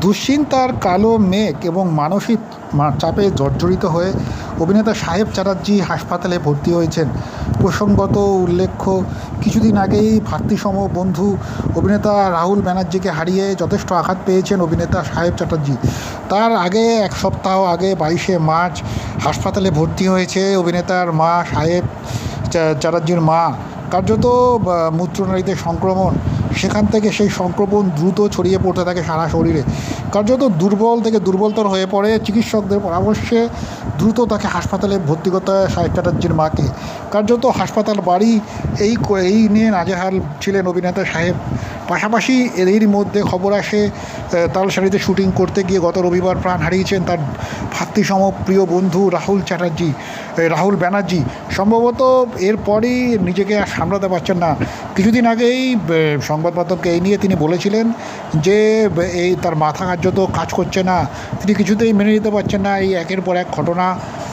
দুশ্চিন্তার কালো মেঘ এবং মানসিক চাপে জর্জরিত হয়ে অভিনেতা সাহেব চ্যাটার্জি হাসপাতালে ভর্তি হয়েছেন। প্রসঙ্গত উল্লেখ্য, কিছুদিন আগেই ভ্রাতৃসম বন্ধু অভিনেতা রাহুল ব্যানার্জিকে হারিয়ে যথেষ্ট আঘাত পেয়েছেন অভিনেতা সাহেব চ্যাটার্জি। তার আগে এক সপ্তাহ আগে 22শে মার্চ হাসপাতালে ভর্তি হয়েছে অভিনেতার মা সাহেব চ্যাটার্জির মা। কার্যত মূত্রনালীতে সংক্রমণ, সেখান থেকে সেই সংক্রমণ দ্রুত ছড়িয়ে পড়তে থাকে সারা শরীরে। কার্যত দুর্বল থেকে দুর্বলতর হয়ে পড়ে। চিকিৎসকদের পরামর্শে দ্রুত তাকে হাসপাতালে ভর্তি করতে হয় সাহেব চ্যাটার্জির মাকে। কার্যত হাসপাতাল বাড়ি এই নিয়ে নাজেহাল ছিলেন অভিনেতা সাহেব। পাশাপাশি এরই মধ্যে খবর আসে তালসারিতে শুটিং করতে গিয়ে গত রবিবার প্রাণ হারিয়েছেন তার ভ্রাতৃসম প্রিয় বন্ধু রাহুল ব্যানার্জি। সম্ভবত এরপরই নিজেকে আর সামলাতে পারছেন না। কিছুদিন আগেই সংবাদ মাধ্যমকে এই নিয়ে তিনি বলেছিলেন যে এই তার মাথা কার্যত কাজ করছে না, তিনি কিছুতেই মেনে নিতে পারছেন না এই একের পর এক ঘটনা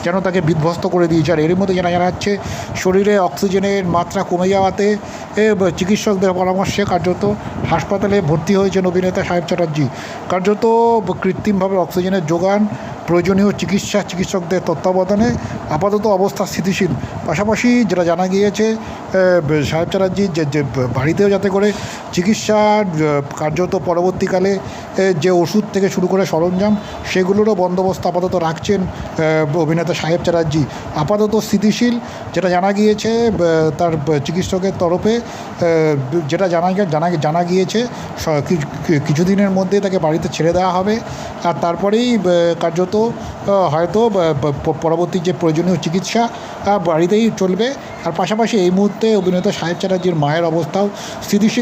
যেন তাকে বিধ্বস্ত করে দিয়েছে। আর এর মধ্যে জানা যাচ্ছে শরীরে অক্সিজেনের মাত্রা কমে যাওয়াতে চিকিৎসকদের পরামর্শে কার্যত হাসপাতালে ভর্তি হয়েছেন অভিনেতা সাহেব চ্যাটার্জি। কার্যত কৃত্রিমভাবে অক্সিজেনের যোগান, প্রয়োজনীয় চিকিৎসকদের তত্ত্বাবধানে আপাতত অবস্থা স্থিতিশীল। পাশাপাশি যেটা জানা গিয়েছে, সাহেব চ্যাটার্জি যে বাড়িতেও যাতে করে চিকিৎসা কার্যত পরবর্তীকালে যে ওষুধ থেকে শুরু করে সরঞ্জাম, সেগুলোরও বন্দোবস্ত আপাতত রাখছেন অভিনেতা সাহেব চ্যাটার্জি। আপাতত স্থিতিশীল, যেটা জানা গিয়েছে তার চিকিৎসকের তরফে, যেটা জানা গিয়েছে কিছুদিনের মধ্যে তাকে বাড়িতে ছেড়ে দেওয়া হবে। আর তারপরেই কার্যত হয়তো পরবর্তী যে প্রয়োজনীয় চিকিৎসা বাড়িতেই চলবে। আর পাশাপাশি এই মুহূর্তে অভিনেতা সাহেব চ্যাটার্জির মায়ের অবস্থাও স্থিতিশীল।